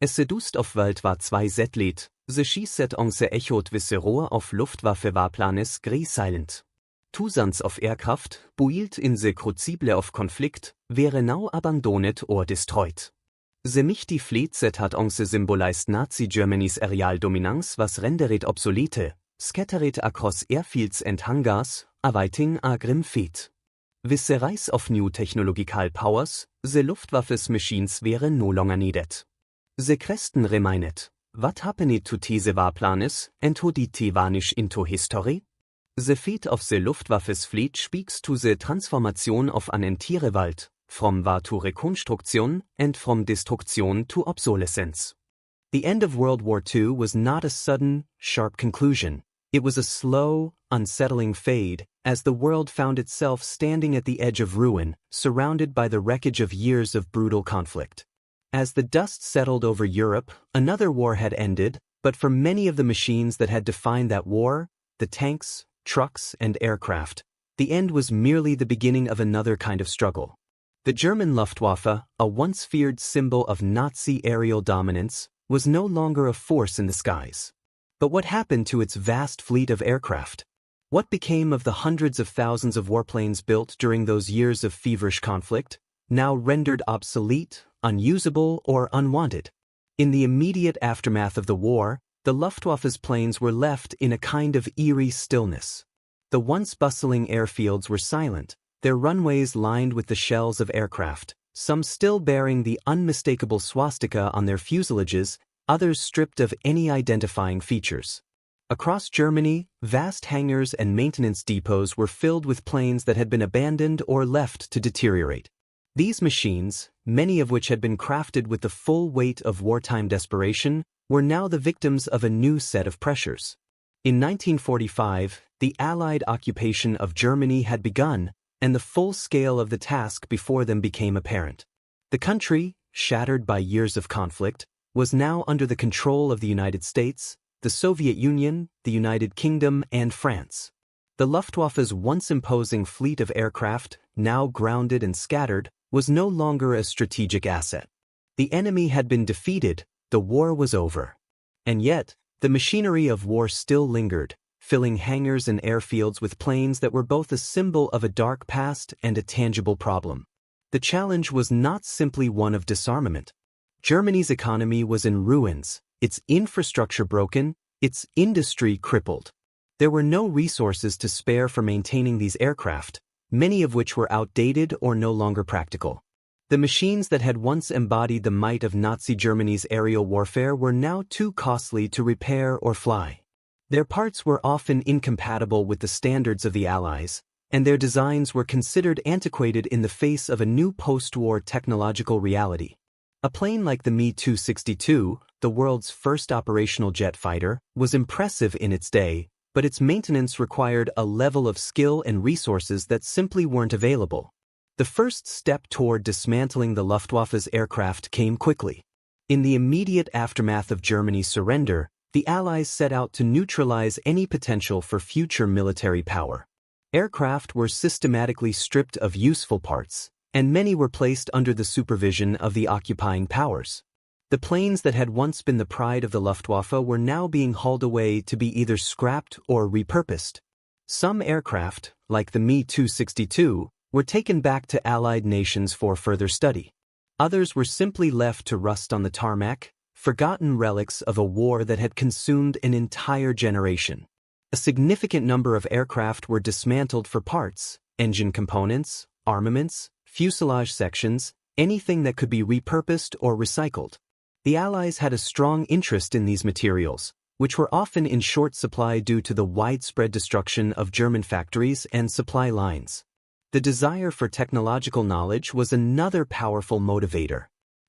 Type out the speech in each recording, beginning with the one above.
Es sedust auf WWII Zetlet, ze skisset onse echot visse roer auf Luftwaffe warplanes gri silent. Tusans of aircraft, built in se crucible of conflict, wäre now abandonet or destroyed. Se michti fleet set hat onse symbolized Nazi Germany's aerial dominance was renderet obsolete, scattered across airfields and hangars, awaiting a grim fate. With the rise of new technological powers, the Luftwaffe's machines were no longer needed. The question remained, what happened to these warplanes, and how did they vanish into history? The fate of the Luftwaffe's fleet speaks to the transformation of an entire world, from war to reconstruction, and from destruction to obsolescence. The end of World War II was not a sudden, sharp conclusion. It was a slow, unsettling fade, as the world found itself standing at the edge of ruin, surrounded by the wreckage of years of brutal conflict. As the dust settled over Europe, another war had ended, but for many of the machines that had defined that war, the tanks, trucks, and aircraft, the end was merely the beginning of another kind of struggle. The German Luftwaffe, a once feared symbol of Nazi aerial dominance, was no longer a force in the skies. But what happened to its vast fleet of aircraft? What became of the hundreds of thousands of warplanes built during those years of feverish conflict, now rendered obsolete, unusable, or unwanted? In the immediate aftermath of the war, the Luftwaffe's planes were left in a kind of eerie stillness. The once bustling airfields were silent, their runways lined with the shells of aircraft, some still bearing the unmistakable swastika on their fuselages, others stripped of any identifying features. Across Germany, vast hangars and maintenance depots were filled with planes that had been abandoned or left to deteriorate. These machines, many of which had been crafted with the full weight of wartime desperation, were now the victims of a new set of pressures. In 1945, the Allied occupation of Germany had begun, and the full scale of the task before them became apparent. The country, shattered by years of conflict, was now under the control of the United States, the Soviet Union, the United Kingdom, and France. The Luftwaffe's once imposing fleet of aircraft, now grounded and scattered, was no longer a strategic asset. The enemy had been defeated, the war was over. And yet, the machinery of war still lingered, filling hangars and airfields with planes that were both a symbol of a dark past and a tangible problem. The challenge was not simply one of disarmament. Germany's economy was in ruins, its infrastructure broken, its industry crippled. There were no resources to spare for maintaining these aircraft, many of which were outdated or no longer practical. The machines that had once embodied the might of Nazi Germany's aerial warfare were now too costly to repair or fly. Their parts were often incompatible with the standards of the Allies, and their designs were considered antiquated in the face of a new post-war technological reality. A plane like the Me-262, the world's first operational jet fighter, was impressive in its day, but its maintenance required a level of skill and resources that simply weren't available. The first step toward dismantling the Luftwaffe's aircraft came quickly. In the immediate aftermath of Germany's surrender, the Allies set out to neutralize any potential for future military power. Aircraft were systematically stripped of useful parts, and many were placed under the supervision of the occupying powers. The planes that had once been the pride of the Luftwaffe were now being hauled away to be either scrapped or repurposed. Some aircraft, like the Me-262, were taken back to Allied nations for further study. Others were simply left to rust on the tarmac, forgotten relics of a war that had consumed an entire generation. A significant number of aircraft were dismantled for parts, engine components, armaments, fuselage sections, anything that could be repurposed or recycled. The Allies had a strong interest in these materials, which were often in short supply due to the widespread destruction of German factories and supply lines. The desire for technological knowledge was another powerful motivator.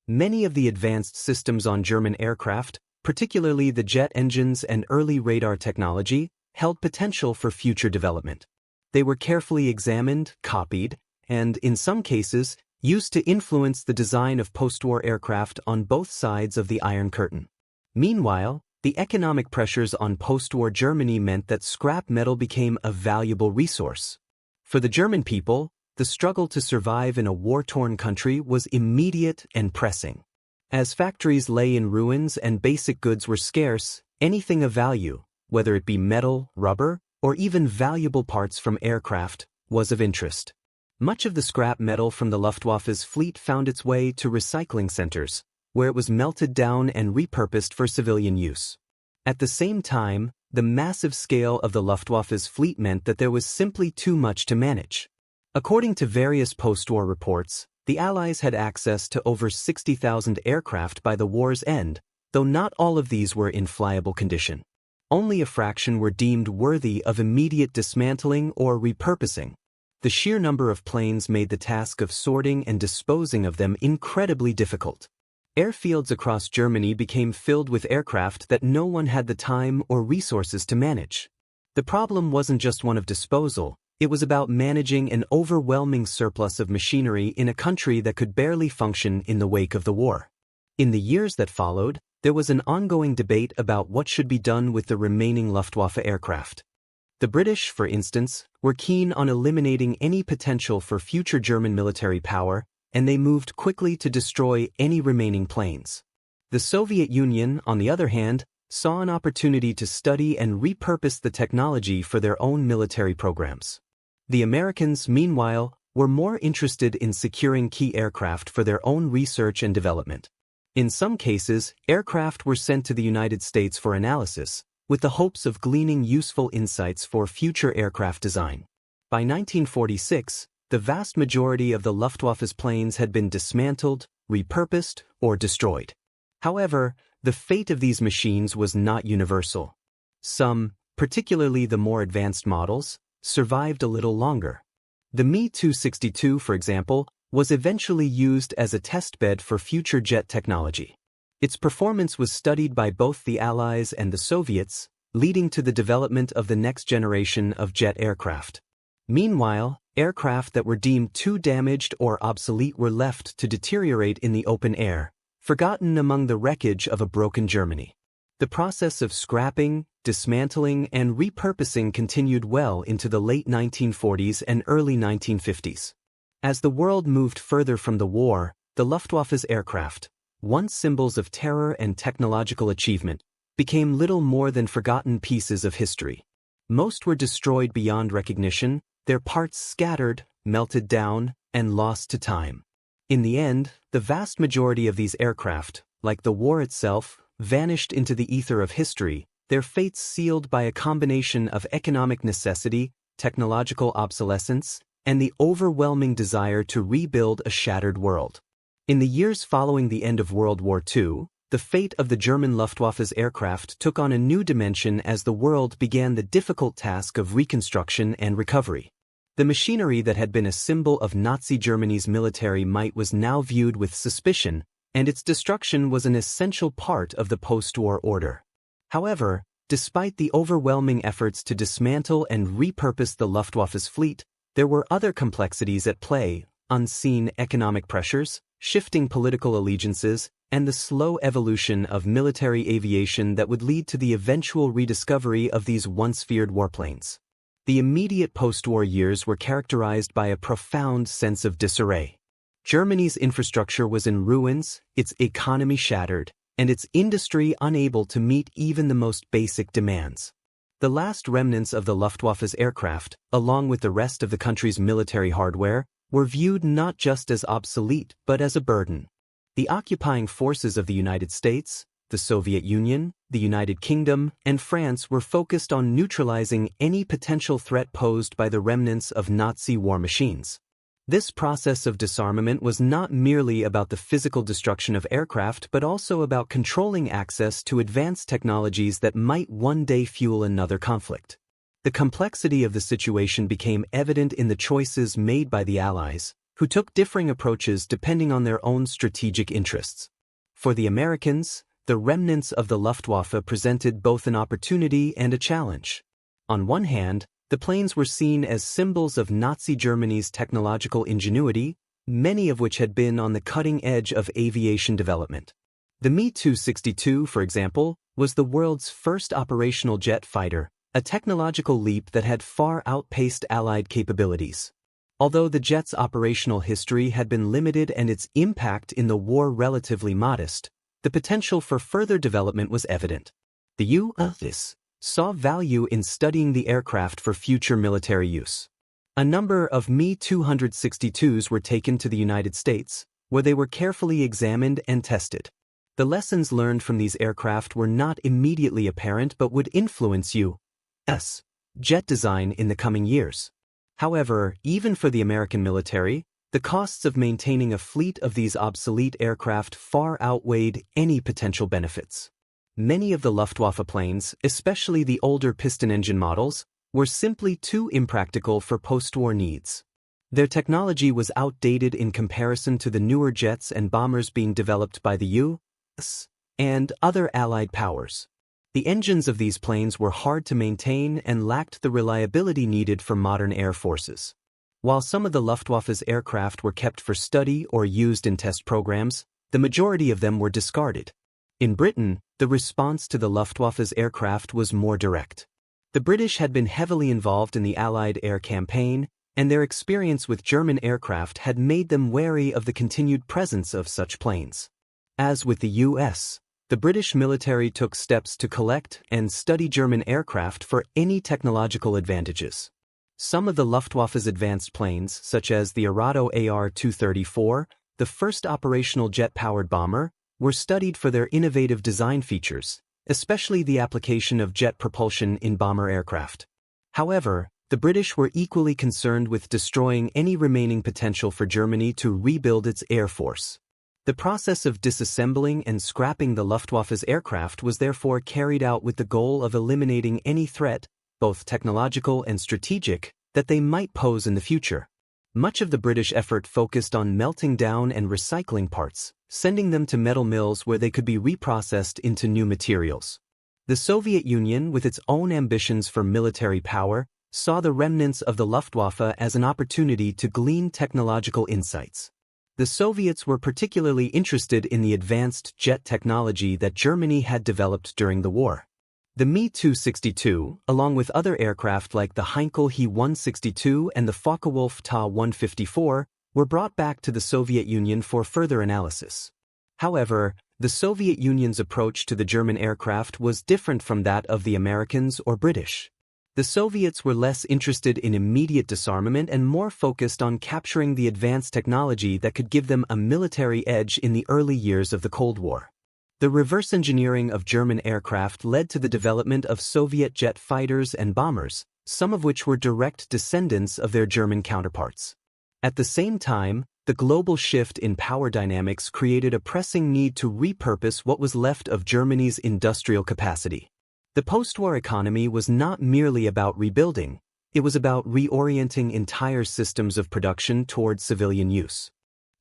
Many of the advanced systems on German aircraft, particularly the jet engines and early radar technology, held potential for future development. They were carefully examined, copied, and, in some cases, used to influence the design of post-war aircraft on both sides of the Iron Curtain. Meanwhile, the economic pressures on post-war Germany meant that scrap metal became a valuable resource. For the German people, the struggle to survive in a war-torn country was immediate and pressing. As factories lay in ruins and basic goods were scarce, anything of value, whether it be metal, rubber, or even valuable parts from aircraft, was of interest. Much of the scrap metal from the Luftwaffe's fleet found its way to recycling centers, where it was melted down and repurposed for civilian use. At the same time, the massive scale of the Luftwaffe's fleet meant that there was simply too much to manage. According to various post-war reports, the Allies had access to over 60,000 aircraft by the war's end, though not all of these were in flyable condition. Only a fraction were deemed worthy of immediate dismantling or repurposing. The sheer number of planes made the task of sorting and disposing of them incredibly difficult. Airfields across Germany became filled with aircraft that no one had the time or resources to manage. The problem wasn't just one of disposal, it was about managing an overwhelming surplus of machinery in a country that could barely function in the wake of the war. In the years that followed, there was an ongoing debate about what should be done with the remaining Luftwaffe aircraft. The British, for instance, were keen on eliminating any potential for future German military power, and they moved quickly to destroy any remaining planes. The Soviet Union, on the other hand, saw an opportunity to study and repurpose the technology for their own military programs. The Americans, meanwhile, were more interested in securing key aircraft for their own research and development. In some cases, aircraft were sent to the United States for analysis, with the hopes of gleaning useful insights for future aircraft design. By 1946, the vast majority of the Luftwaffe's planes had been dismantled, repurposed, or destroyed. However, the fate of these machines was not universal. Some, particularly the more advanced models, survived a little longer. The Me-262, for example, was eventually used as a testbed for future jet technology. Its performance was studied by both the Allies and the Soviets, leading to the development of the next generation of jet aircraft. Meanwhile, aircraft that were deemed too damaged or obsolete were left to deteriorate in the open air, forgotten among the wreckage of a broken Germany. The process of scrapping, dismantling, and repurposing continued well into the late 1940s and early 1950s. As the world moved further from the war, the Luftwaffe's aircraft, once symbols of terror and technological achievement, became little more than forgotten pieces of history. Most were destroyed beyond recognition, their parts scattered, melted down, and lost to time. In the end, the vast majority of these aircraft, like the war itself, vanished into the ether of history, their fates sealed by a combination of economic necessity, technological obsolescence, and the overwhelming desire to rebuild a shattered world. In the years following the end of World War II, the fate of the German Luftwaffe's aircraft took on a new dimension as the world began the difficult task of reconstruction and recovery. The machinery that had been a symbol of Nazi Germany's military might was now viewed with suspicion, and its destruction was an essential part of the post-war order. However, despite the overwhelming efforts to dismantle and repurpose the Luftwaffe's fleet, there were other complexities at play: unseen economic pressures, shifting political allegiances, and the slow evolution of military aviation that would lead to the eventual rediscovery of these once feared warplanes. The immediate post-war years were characterized by a profound sense of disarray. Germany's infrastructure was in ruins, its economy shattered, and its industry unable to meet even the most basic demands. The last remnants of the Luftwaffe's aircraft, along with the rest of the country's military hardware, were viewed not just as obsolete but as a burden. The occupying forces of the United States, the Soviet Union, the United Kingdom, and France were focused on neutralizing any potential threat posed by the remnants of Nazi war machines. This process of disarmament was not merely about the physical destruction of aircraft but also about controlling access to advanced technologies that might one day fuel another conflict. The complexity of the situation became evident in the choices made by the Allies, who took differing approaches depending on their own strategic interests. For the Americans, the remnants of the Luftwaffe presented both an opportunity and a challenge. On one hand, the planes were seen as symbols of Nazi Germany's technological ingenuity, many of which had been on the cutting edge of aviation development. The Me-262, for example, was the world's first operational jet fighter, a technological leap that had far outpaced Allied capabilities. Although the jet's operational history had been limited and its impact in the war relatively modest, the potential for further development was evident. The U.S. saw value in studying the aircraft for future military use. A number of Me-262s were taken to the United States, where they were carefully examined and tested. The lessons learned from these aircraft were not immediately apparent but would influence U.S. jet design in the coming years. However, even for the American military, the costs of maintaining a fleet of these obsolete aircraft far outweighed any potential benefits. Many of the Luftwaffe planes, especially the older piston engine models, were simply too impractical for post-war needs. Their technology was outdated in comparison to the newer jets and bombers being developed by the U.S. and other Allied powers. The engines of these planes were hard to maintain and lacked the reliability needed for modern air forces. While some of the Luftwaffe's aircraft were kept for study or used in test programs, the majority of them were discarded. In Britain, the response to the Luftwaffe's aircraft was more direct. The British had been heavily involved in the Allied air campaign, and their experience with German aircraft had made them wary of the continued presence of such planes. As with the U.S., the British military took steps to collect and study German aircraft for any technological advantages. Some of the Luftwaffe's advanced planes, such as the Arado AR-234, the first operational jet-powered bomber, were studied for their innovative design features, especially the application of jet propulsion in bomber aircraft. However, the British were equally concerned with destroying any remaining potential for Germany to rebuild its air force. The process of disassembling and scrapping the Luftwaffe's aircraft was therefore carried out with the goal of eliminating any threat, both technological and strategic, that they might pose in the future. Much of the British effort focused on melting down and recycling parts, sending them to metal mills where they could be reprocessed into new materials. The Soviet Union, with its own ambitions for military power, saw the remnants of the Luftwaffe as an opportunity to glean technological insights. The Soviets were particularly interested in the advanced jet technology that Germany had developed during the war. The Me-262, along with other aircraft like the Heinkel He-162 and the Focke-Wulf Ta-154, were brought back to the Soviet Union for further analysis. However, the Soviet Union's approach to the German aircraft was different from that of the Americans or British. The Soviets were less interested in immediate disarmament and more focused on capturing the advanced technology that could give them a military edge in the early years of the Cold War. The reverse engineering of German aircraft led to the development of Soviet jet fighters and bombers, some of which were direct descendants of their German counterparts. At the same time, the global shift in power dynamics created a pressing need to repurpose what was left of Germany's industrial capacity. The post-war economy was not merely about rebuilding, it was about reorienting entire systems of production toward civilian use.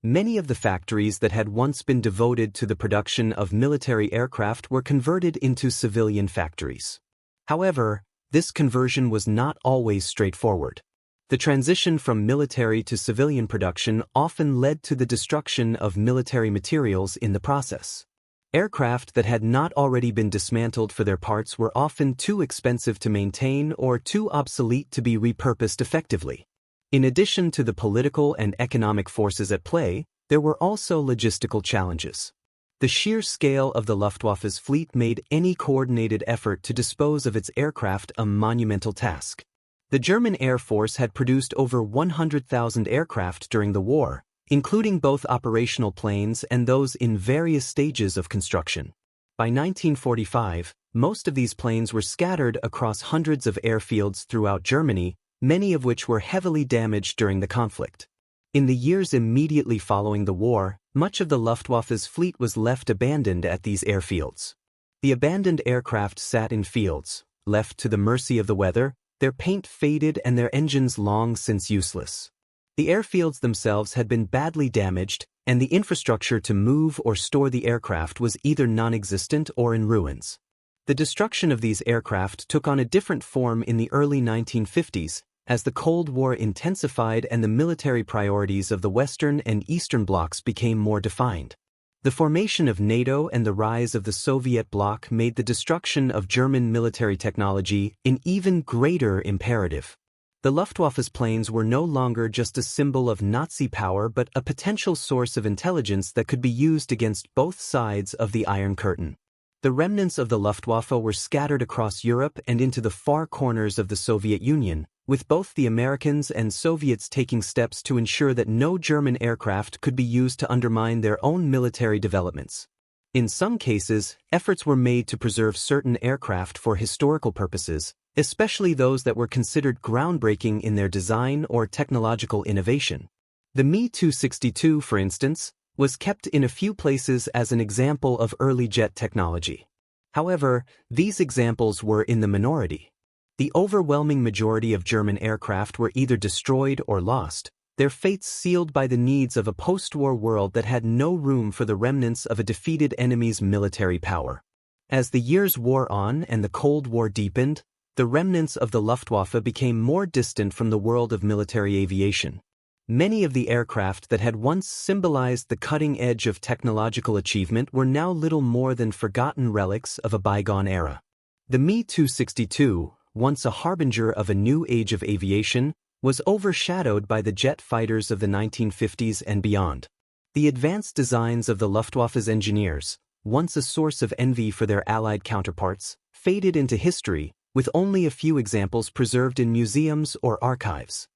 Many of the factories that had once been devoted to the production of military aircraft were converted into civilian factories. However, this conversion was not always straightforward. The transition from military to civilian production often led to the destruction of military materials in the process. Aircraft that had not already been dismantled for their parts were often too expensive to maintain or too obsolete to be repurposed effectively. In addition to the political and economic forces at play, there were also logistical challenges. The sheer scale of the Luftwaffe's fleet made any coordinated effort to dispose of its aircraft a monumental task. The German Air Force had produced over 100,000 aircraft during the war, including both operational planes and those in various stages of construction. By 1945, most of these planes were scattered across hundreds of airfields throughout Germany, many of which were heavily damaged during the conflict. In the years immediately following the war, much of the Luftwaffe's fleet was left abandoned at these airfields. The abandoned aircraft sat in fields, left to the mercy of the weather, their paint faded and their engines long since useless. The airfields themselves had been badly damaged, and the infrastructure to move or store the aircraft was either non-existent or in ruins. The destruction of these aircraft took on a different form in the early 1950s, as the Cold War intensified and the military priorities of the Western and Eastern blocs became more defined. The formation of NATO and the rise of the Soviet bloc made the destruction of German military technology an even greater imperative. The Luftwaffe's planes were no longer just a symbol of Nazi power but a potential source of intelligence that could be used against both sides of the Iron Curtain. The remnants of the Luftwaffe were scattered across Europe and into the far corners of the Soviet Union, with both the Americans and Soviets taking steps to ensure that no German aircraft could be used to undermine their own military developments. In some cases, efforts were made to preserve certain aircraft for historical purposes, especially those that were considered groundbreaking in their design or technological innovation. The Me-262, for instance, was kept in a few places as an example of early jet technology. However, these examples were in the minority. The overwhelming majority of German aircraft were either destroyed or lost, their fates sealed by the needs of a post-war world that had no room for the remnants of a defeated enemy's military power. As the years wore on and the Cold War deepened, the remnants of the Luftwaffe became more distant from the world of military aviation. Many of the aircraft that had once symbolized the cutting edge of technological achievement were now little more than forgotten relics of a bygone era. The Me-262, once a harbinger of a new age of aviation, was overshadowed by the jet fighters of the 1950s and beyond. The advanced designs of the Luftwaffe's engineers, once a source of envy for their Allied counterparts, faded into history, with only a few examples preserved in museums or archives.